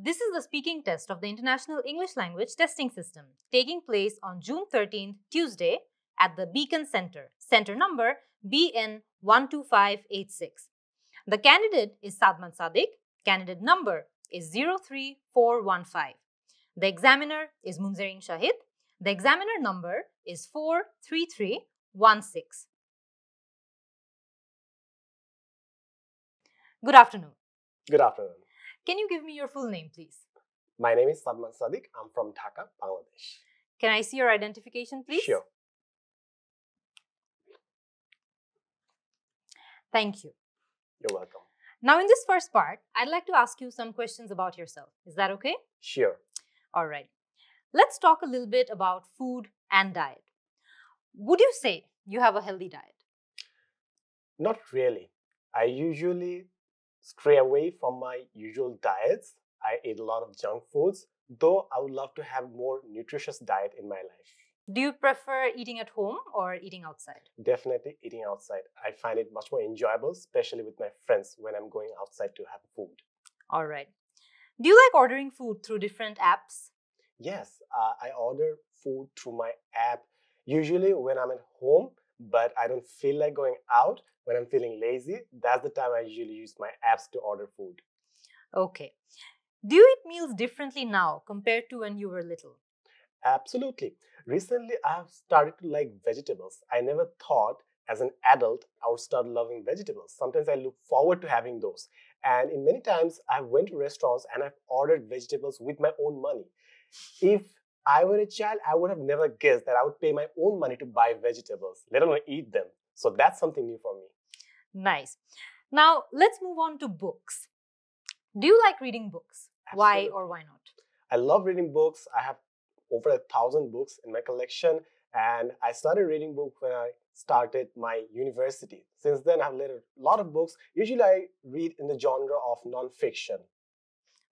This is the speaking test of the International English Language Testing System, taking place on June 13th, Tuesday, at the Beacon Center, center number BN12586. The candidate is Sadman Sadik. Candidate number is 03415. The examiner is Munzereen Shahid. The examiner number is 43316. Good afternoon. Good afternoon. Can you give me your full name, please? My name is Sadman Sadik. I'm from Dhaka, Bangladesh. Can I see your identification, please? Sure. Thank you. You're welcome. Now, in this first part, I'd like to ask you some questions about yourself. Is that okay? Sure. All right. Let's talk a little bit about food and diet. Would you say you have a healthy diet? Not really. I usually stray away from my usual diets. I eat a lot of junk foods, though I would love to have more nutritious diet in my life. Do you prefer eating at home or eating outside? Definitely eating outside. I find it much more enjoyable, especially with my friends when I'm going outside to have food. All right. Do you like ordering food through different apps? Yes, I order food through my app, usually when I'm at home, but I don't feel like going out. When I'm feeling lazy, that's the time I usually use my apps to order food. Okay. Do you eat meals differently now compared to when you were little? Absolutely. Recently, I have started to like vegetables. I never thought as an adult I would start loving vegetables. Sometimes I look forward to having those. And in many times, I went to restaurants and I've ordered vegetables with my own money. If I were a child, I would have never guessed that I would pay my own money to buy vegetables, let alone eat them. So that's something new for me. Nice. Now, let's move on to books. Do you like reading books? Absolutely. Why or why not? I love reading books. I have over 1,000 books in my collection, and I started reading books when I started my university. Since then, I've read a lot of books. Usually, I read in the genre of non-fiction.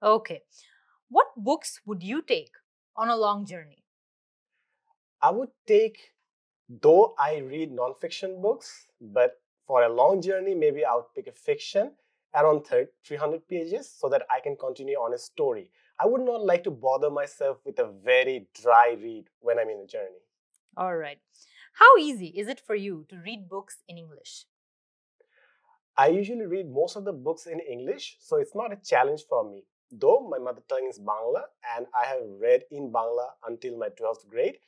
Okay. What books would you take on a long journey? I would take, though I read non-fiction books, but for a long journey, maybe I would pick a fiction around 300 pages so that I can continue on a story. I would not like to bother myself with a very dry read when I'm in a journey. All right. How easy is it for you to read books in English? I usually read most of the books in English, so it's not a challenge for me. Though my mother tongue is Bangla and I have read in Bangla until my 12th grade.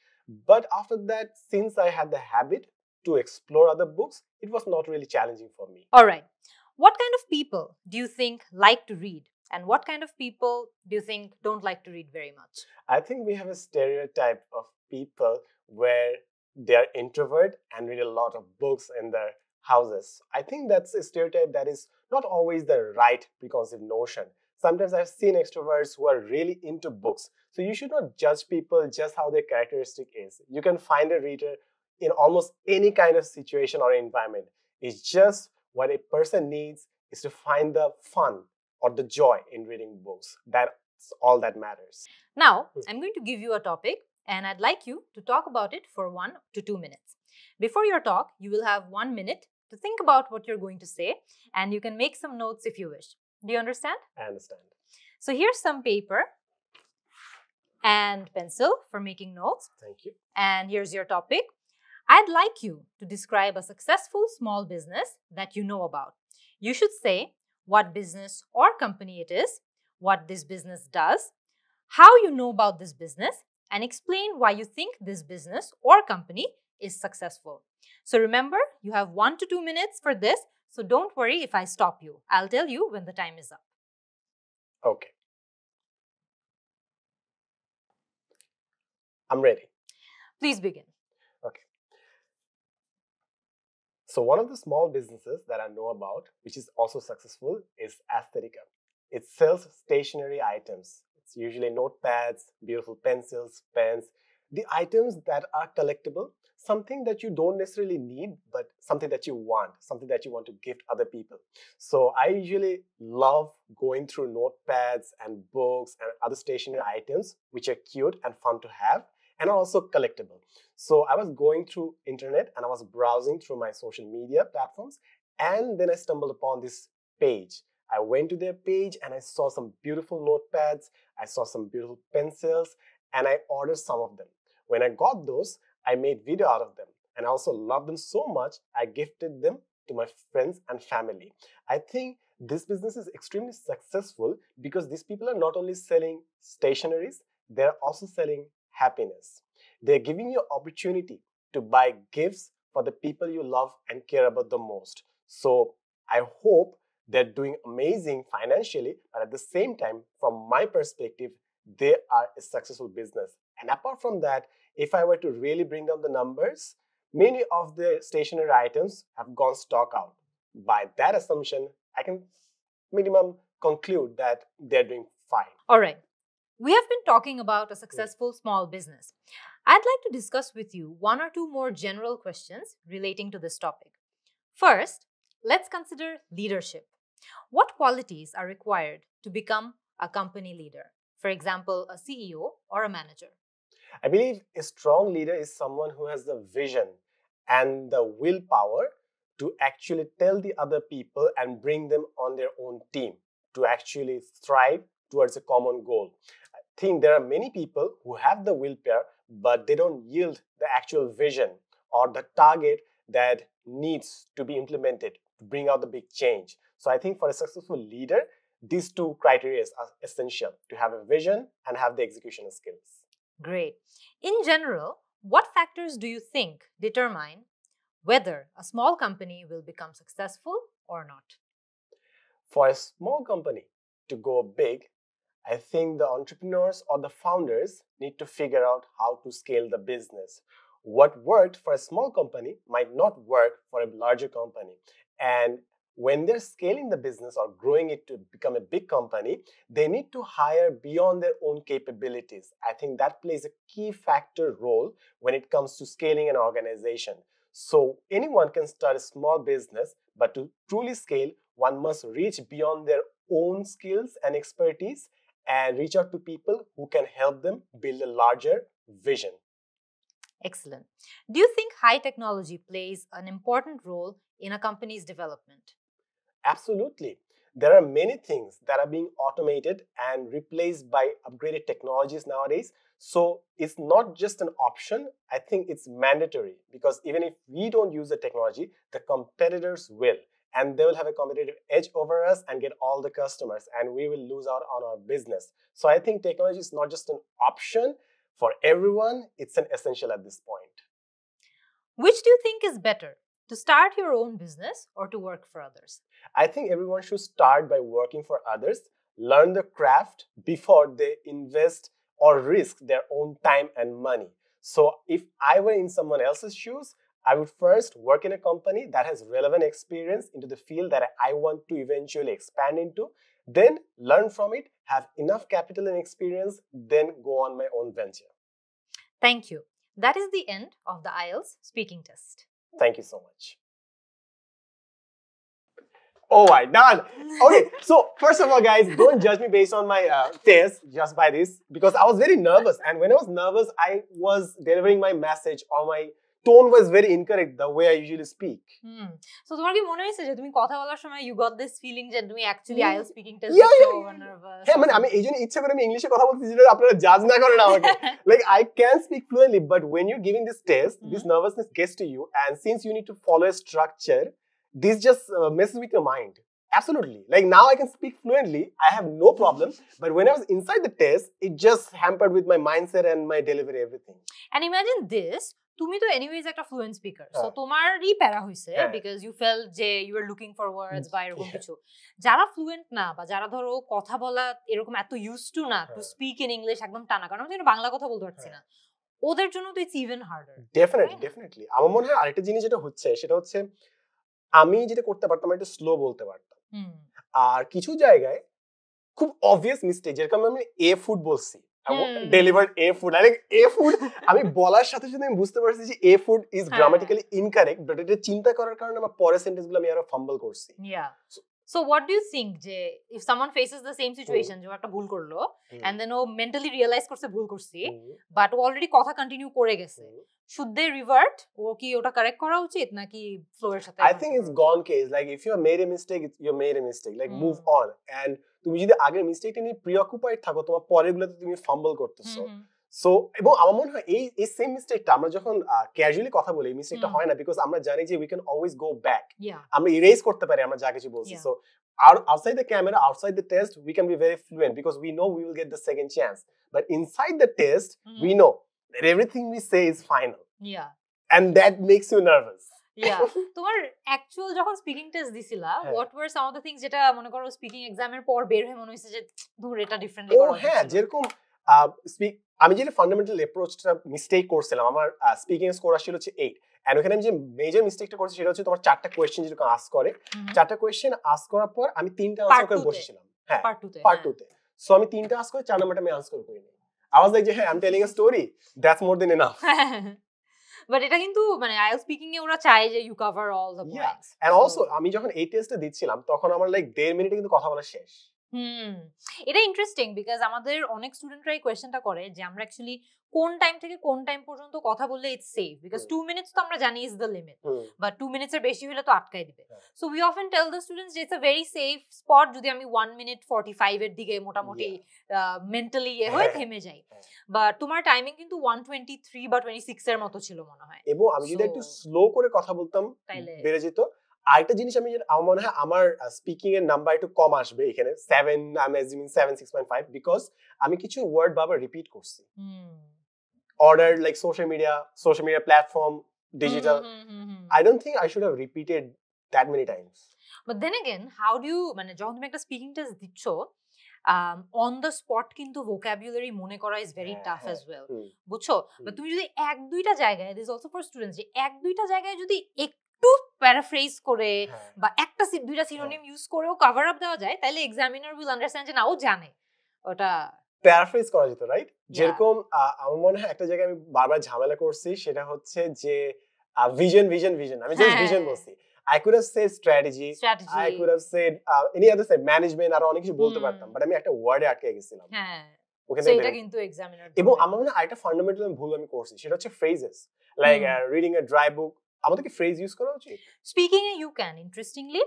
But after that, since I had the habit to explore other books, it was not really challenging for me. All right. What kind of people do you think like to read? And what kind of people do you think don't like to read very much? I think we have a stereotype of people where they are introvert and read a lot of books in their houses. I think that's a stereotype that is not always the right preconceived notion. Sometimes I've seen extroverts who are really into books. So you should not judge people just how their characteristic is. You can find a reader in almost any kind of situation or environment. It's just what a person needs is to find the fun or the joy in reading books. That's all that matters. Now, I'm going to give you a topic and I'd like you to talk about it for 1 to 2 minutes. Before your talk, you will have 1 minute to think about what you're going to say and you can make some notes if you wish. Do you understand? I understand. So here's some paper and pencil for making notes. Thank you. And here's your topic. I'd like you to describe a successful small business that you know about. You should say what business or company it is, what this business does, how you know about this business, and explain why you think this business or company is successful. So remember, you have 1 to 2 minutes for this. So don't worry if I stop you. I'll tell you when the time is up. Okay. I'm ready. Please begin. Okay. So one of the small businesses that I know about, which is also successful, is Aesthetica. It sells stationery items. It's usually notepads, beautiful pencils, pens, the items that are collectible, something that you don't necessarily need, but something that you want to gift other people. So I usually love going through notepads and books and other stationery items, which are cute and fun to have, and are also collectible. So I was going through internet and I was browsing through my social media platforms, and then I stumbled upon this page. I went to their page and I saw some beautiful notepads, I saw some beautiful pencils, and I ordered some of them. When I got those, I made video out of them, and I also loved them so much, I gifted them to my friends and family. I think this business is extremely successful because these people are not only selling stationaries, they're also selling happiness. They're giving you opportunity to buy gifts for the people you love and care about the most. So I hope they're doing amazing financially, but at the same time, from my perspective, they are a successful business. And apart from that, if I were to really bring down the numbers, many of the stationery items have gone stock out. By that assumption, I can minimum conclude that they're doing fine. All right. We have been talking about a successful small business. I'd like to discuss with you one or two more general questions relating to this topic. First, let's consider leadership. What qualities are required to become a company leader? For example, a CEO or a manager. I believe a strong leader is someone who has the vision and the willpower to actually tell the other people and bring them on their own team to actually strive towards a common goal. I think there are many people who have the willpower, but they don't yield the actual vision or the target that needs to be implemented to bring out the big change. So I think for a successful leader, these two criteria are essential: to have a vision and have the execution skills. Great. In general, what factors do you think determine whether a small company will become successful or not? For a small company to go big, I think the entrepreneurs or the founders need to figure out how to scale the business. What worked for a small company might not work for a larger company. And when they're scaling the business or growing it to become a big company, they need to hire beyond their own capabilities. I think that plays a key factor role when it comes to scaling an organization. So anyone can start a small business, but to truly scale, one must reach beyond their own skills and expertise and reach out to people who can help them build a larger vision. Excellent. Do you think high technology plays an important role in a company's development? Absolutely. There are many things that are being automated and replaced by upgraded technologies nowadays. So it's not just an option. I think it's mandatory, because even if we don't use the technology, the competitors will. And they will have a competitive edge over us and get all the customers, and we will lose out on our business. So I think technology is not just an option for everyone, it's an essential at this point. Which do you think is better, to start your own business or to work for others? I think everyone should start by working for others, learn the craft before they invest or risk their own time and money. So if I were in someone else's shoes, I would first work in a company that has relevant experience into the field that I want to eventually expand into, then learn from it, have enough capital and experience, then go on my own venture. Thank you. That is the end of the IELTS speaking test. Thank you so much. Oh, I done. Okay, so first of all, guys, don't judge me based on my test just by this, because I was very nervous. And when I was nervous, I was delivering my message, or my tone was very incorrect the way I usually speak. So তোমার কি মনে হয়েছে যে তুমি কথা বলার সময় you got this feeling যে তুমি actually IELTS speaking test nervous? হ্যাঁ, মানে আমি এইজন্য ইচ্ছা করে আমি ইংলিশে কথা বলতেছি যেটা আপনারা জাজ না করেন আমাকে। Like I can speak fluently, but when you're giving this test, this nervousness gets to you, and since you need to follow a structure, this just messes with your mind. Absolutely. Like now I can speak fluently, I have no problem. But when I was inside the test, it just hampered with my mindset and my delivery, everything. And imagine this, তুমি তো anyways একটা fluent speaker, so তোমারই প্যারা হইছে because you fail যে you are looking for ওয়ার্ডস বা এরকম কিছু। যারা ফ্লুয়েন্ট না, বা যারা ধরো কথা বলা এরকম এত ইউজ টু না টু স্পিক ইন ইংলিশ একদম টানা, কারণ আমি বাংলা কথা বলতে পারছি না, ওদের জন্য তো ইটস ইভেন হার্ডার। ডেফিনেটলি আমার মনে হয় আরেকটা জিনিস যেটা হচ্ছে সেটা হচ্ছে আমি যেটা করতে পারতাম একটু স্লো বলতে পারতাম, আর কিছু জায়গায় খুব অবভিয়াস মিস্টেক, যেরকম আমি এ ফুড বলছি, delivered a food. I think a food আমি বলার সাথে সাথে আমি বুঝতে পারছি যে a food is grammatically incorrect, but এটা চিন্তা করার কারণে আমার পরের সেন্টেন্সগুলো আমি আরো ফাম্বল করছি। So what do you think যে if someone faces the same situation যে একটা ভুল করলো and then O mentally realize করছে ভুল করছি but ও already কথা কন্টিনিউ করে গেছে should they revert ও কি ওটা কারেক্ট করা উচিত নাকি ফ্লো এর সাথে I think it's gone case like if you have made a mistake you made a mistake like move on and তুমি যদি আগের মিস্টেকটা নিয়ে প্রিঅকুপাইড থাকো তোমার পরেরগুলোতে তুমি ফাম্বল করতেছো সো এবং আমার মনে হয় এই সেম মিস্টেকটা আমরা যখন ক্যাজুয়ালি কথা বলি এই মিস্টেকটা হয় না বিকজ আমরা জানি যে we can always go back আমরা ইরেজ করতে পারি আমরা যা কিছু বলছি so outside the camera outside the test we can be very fluent because we know we will get the second chance but inside the test we know that everything we say is final and that makes you nervous তোমার actual যখন speaking test দিছিলা what were some of the things যেটা মনে করো speaking এক্সামের পর বের হয়ে মনে হইছে যে দূর এটা ডিফারেন্টলি করা হ্যাঁ যেরকম আমি যেটা ফান্ডামেন্টাল অ্যাপ্রোচটা মিস্টেক করছিলাম আমার স্পিকিং স্কোর আসছিল হচ্ছে 8 এন্ড ওখানে আমি যে মেজর মিস্টেকটা করেছি সেটা হচ্ছে তোমার 4টা কোশ্চেন যেটা আস্ক করে 4টা কোশ্চেন আস্ক করার পর আমি 3টা আনসার করে বসেছিলাম হ্যাঁ পার্ট 2 তে সো আমি 3টা আস্ক করে 4 নাম্বারটা আমি আনসার করিনি I was like hey I'm telling a story that's more than enough but এটা কিন্তু মানে IELTS স্পিকিং এ ওরা চায় যে you cover all the points and also আমি যখন এই টেস্টে দিচ্ছিলাম তখন আমার লাইক 1.5 মিনিটে কিন্তু কথা বলা শেষ এটা ইন্টারেস্টিং বিকজ আমাদের অনেক স্টুডেন্টরা এই কোয়েশ্চেনটা করে যে আমরা অ্যাকচুয়ালি কোন টাইম থেকে কোন টাইম পর্যন্ত কথা বললে ইটস সেফ বিকজ 2 মিনিটস তো আমরা জানি is the limit but 2 minutes এর বেশি হলে তো আটকাই দিবে so we often tell the students যে it's a very safe spot যদি আমি 1 মিনিট 45 এর দিকে মোটামুটি মেন্টালি হয়ে থেমে যাই বাট তোমার টাইমিং কিন্তু 123 বা 26 এর মতো ছিল মনে হয় এবং আমি যদি একটু স্লো করে কথা বলতাম বেড়ে যেত আরেকটা জিনিস আমি আমার মনে হয় আমার স্পিকিং এর নাম্বার একটু কম আসবে এখানে 7 আই এম অ্যাজিউমিং 6.5 বিকজ আমি কিছু ওয়ার্ড বারবার রিপিট করছি order like social media platform digital I don't think I should have repeated that many times but then again how do you মানে যখন তুমি একটা স্পিকিং টেস্ট দিচ্ছ অন দ্য স্পট কিন্তু ভোকাবুলারি মনে করা is very tough as well বুঝছো তুমি যদি এক দুইটা জায়গায় দিস অলসো ফর স্টুডেন্টস যে এক দুইটা জায়গায় যদি একটু প্যারাফ্রেজ করে বা একটা দুইটা সিনোনিম ইউজ করেও কভার আপ দেওয়া যায় তাহলে এক্সামিনার উইল আন্ডারস্ট্যান্ড যে না ও জানে ওটা প্যারাফ্রেজ করা যেত রাইট যেরকম আমার মনে হয় একটা জায়গায় আমি বারবার ঝামেলা করছি সেটা হচ্ছে যে ভিশন আমি জাস্ট ভিশন বলছি I could have said strategy. I could have said any other say management আর অনেক কিছু বলতে পারতাম বাট আমি একটা ওয়ার্ডে আটকে গেছিলাম হ্যাঁ ওখানে এটা কিন্তু এক্সামিনার এবং আমার মনে হয় একটা ফান্ডামেন্টাল ভুল আমি করছি সেটা হচ্ছে phrases like reading a dry book আমাদের কি ফ্রেজ ইউজ করা উচিত স্পিকিং এ ইউ ক্যান ইন্টারেস্টিংলি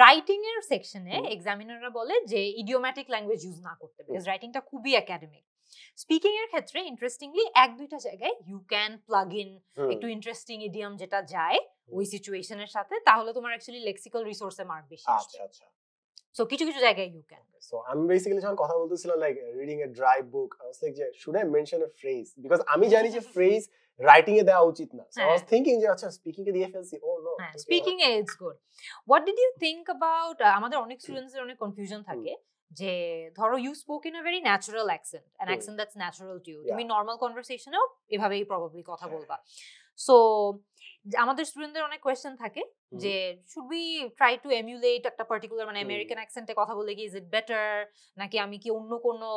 রাইটিং এর সেকশনে এক্সামিনাররা বলে যে ইডিওম্যাটিক ল্যাঙ্গুয়েজ ইউজ না করতে বিকজ রাইটিংটা খুবই একাডেমিক স্পিকিং এর ক্ষেত্রে ইন্টারেস্টিংলি এক দুইটা জায়গায় ইউ ক্যান প্লাগ ইন একটু ইন্টারেস্টিং ইডিয়ম যেটা যায় ওই সিচুয়েশনের সাথে তাহলে তোমার অ্যাকচুয়ালি লেক্সিক্যাল রিসোর্সে মার্ক বেশি আসবে আচ্ছা সো কিছু কিছু জায়গায় ইউ ক্যান সো আমি বেসিক্যালি যখন কথা বলতেছিলাম like reading a dry book I was like যে should I mention a phrase because আমি জানি যে ফ্রেজ রাইটিং এ দেওয়া উচিত না সো আই ওয়াজ থিংকিং যে আচ্ছা স্পিকিং এ দিয়ে ফেলছি ও নো স্পিকিং এ it's good what did you think about আমাদের অনেক স্টুডেন্টসের অনেক কনফিউশন থাকে যে ধরো you spoke in a very natural accent an accent that's natural to you তুমি নরমাল কনভারসেশনেও এভাবেই প্রবাবলি কথা বলবা সো আমাদের স্টুডেন্টদের অনেক কোয়েশ্চেন থাকে যে should we try to AMOLED একটা পার্টিকুলার মানে আমেরিকান অ্যাকসেন্টে কথা বলে কি ইজ ইট বেটার নাকি আমি কি অন্য কোনো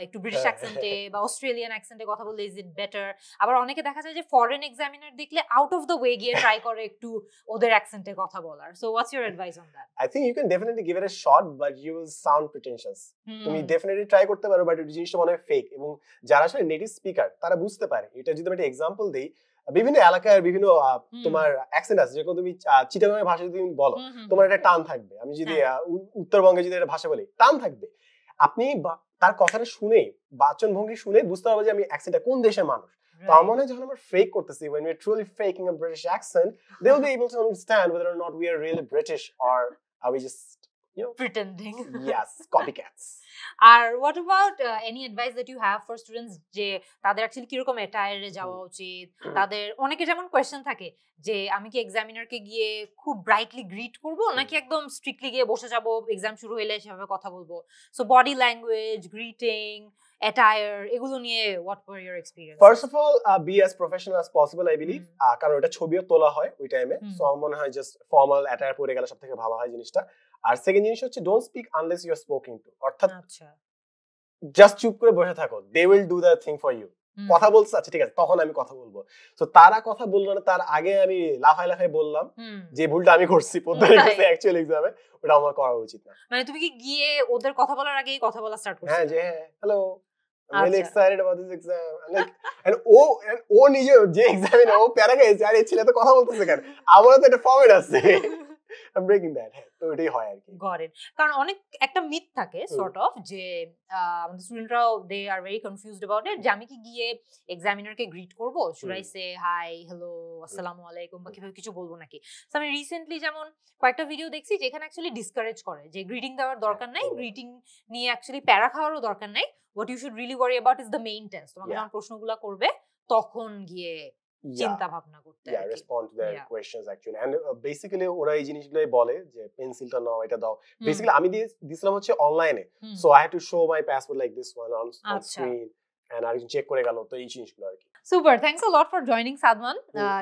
একটু ব্রিটিশ অ্যাকসেন্টে বা অস্ট্রেলিয়ান অ্যাকসেন্টে কথা বললে ইজ ইট বেটার আবার অনেকে দেখা যায় যে ফরেন এক্সামিনার দেখলে আউট অফ দ্য ওয়ে গিয়ে ট্রাই করে একটু ওদের অ্যাকসেন্টে কথা বলার so what's your advice on that I think you can definitely give it a shot but you will sound pretentious তুমি ডেফিনেটলি ট্রাই করতে পারো বাট এই জিনিসটা মনে হয় ফেক এবং যারা আসলে নেটিভ স্পিকার তারা বুঝতে পারে এটা যদি আমি একটা এক্সাম্পল দেই বিভিন্ন এলাকার বিভিন্ন তোমার অ্যাকসেন্ট আছে যেরকম তুমি চিটাগাংয়ের ভাষা যদি তুমি বলো তোমার একটা টান থাকবে আমি যদি উত্তরবঙ্গে যদি একটা ভাষা বলি টান থাকবে আপনি তার কথাটা শুনে বাচন ভঙ্গি শুনে বুঝতে পারবে যে আমি অ্যাকসেন্টটা কোন দেশের মানুষ তো আমার মনে হয় যখন আমরা ফেক করতেছি when we're truly faking a British accent they will be able to understand whether or not we are really British or are we just pretending yes copycats R what about any advice that you have for students যে তাদের actually কিরকম অ্যাটায়ারে যাওয়া উচিত তাদের অনেকে যেমন question থাকে যে আমি কি এক্সামিনারকে গিয়ে খুব ব্রাইটলি গ্রিট করব নাকি একদম স্ট্রিক্টলি গিয়ে বসে যাব এক্সাম শুরু হইলে সেভাবে কথা বলবো so body language greeting attire এগুলো নিয়ে what were your experience first of all be as professional as possible I believe কারণ এটা ছবিও তোলা হয় ওই টাইমে সো আমার মনে হয় জাস্ট ফর্মাল অ্যাটায়ার পরে গেলে সবথেকে ভালো হয় জিনিসটা আর সেকেন্ড জিনিস হচ্ছে don't speak unless you are spoken to অর্থাৎ আচ্ছা জাস্ট চুপ করে বসে থাকো they will do the thing for you কথা বলছে আচ্ছা ঠিক আছে তখন আমি কথা বলবো তো তারা কথা বললো না তার আগে আমি লাফাই লাফাই বললাম যে ভুলটা আমি করছি পদ্ধতি অ্যাকচুয়ালি এক্সামে ওটা আমার করা উচিত না মানে তুমি কি গিয়ে ওদের কথা বলার আগেই কথা বলা স্টার্ট করছো হ্যাঁ যে hello I'm really excited about this exam. Like, and ও নিজে যে এক্সামে ও প্যারা গেছে আর এই ছেলে তো কথা বলতেছে কেন আমারও তো একটা ফরম্যাট আছে I'm breaking that. তো এটাই হয় আর কি গট ইট কারণ অনেক একটা মিথ থাকে সর্ট অফ যে আমাদের স্টুডেন্টরাও they are very confused about it যে আমি কি গিয়ে এক্সামিনারকে গ্রিট করবো should I say hi hello আসসালামু আলাইকুম বা কিভাবে কিছু বলবো নাকি সো আমি রিসেন্টলি যেমন কয়েকটা ভিডিও দেখছি যেখানে অ্যাকচুয়ালি ডিসকারেজ করে যে গ্রিটিং দেওয়ার দরকার নাই গ্রিটিং নিয়ে অ্যাকচুয়ালি প্যারা খাওয়ারও দরকার নাই what you should really worry about is the main test তোমাকে যখন প্রশ্নগুলো করবে তখন গিয়ে চিন্তা ভাবনা করতে respond to their questions actually and basically ওরা এই জিনিসগুলোই বলে যে পেন্সিলটা নাও এটা দাও basically আমি দিছিলাম হচ্ছে অনলাইনে so I had to show my passport like this one on screen and I can check করে গেল তো এই জিনিসগুলো আর কি super thanks a lot for joining Sadman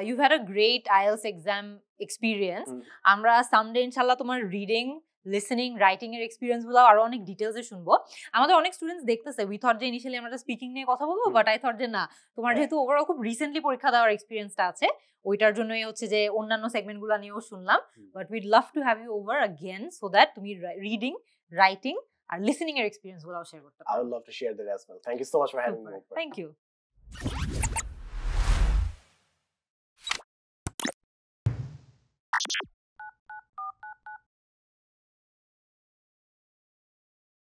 you've had a great IELTS exam experience আমরা someday inshallah তোমার reading listening writing এর experience গুলো আরো অনেক ডিটেইলসে শুনবো আমাদের অনেক স্টুডেন্টস দেখতেছে উই থট যে ইনিশিয়ালি আমরা স্পিকিং নিয়ে কথা বলবো বাট আই থট যে না তোমার যেহেতু ওভারঅল খুব রিসেন্টলি পরীক্ষা দেওয়ার এক্সপেরিয়েন্সটা আছে ওইটার জন্যই হচ্ছে যে অন্যান্য সেগমেন্টগুলো নিয়েও শুনলাম but we'd love to have you over again so that তুমি রিডিং রাইটিং আর লিসেনিং এর এক্সপেরিয়েন্স গুলো শেয়ার করতে পারো I would love to share that as well. Thank you so much for having me. Thank you.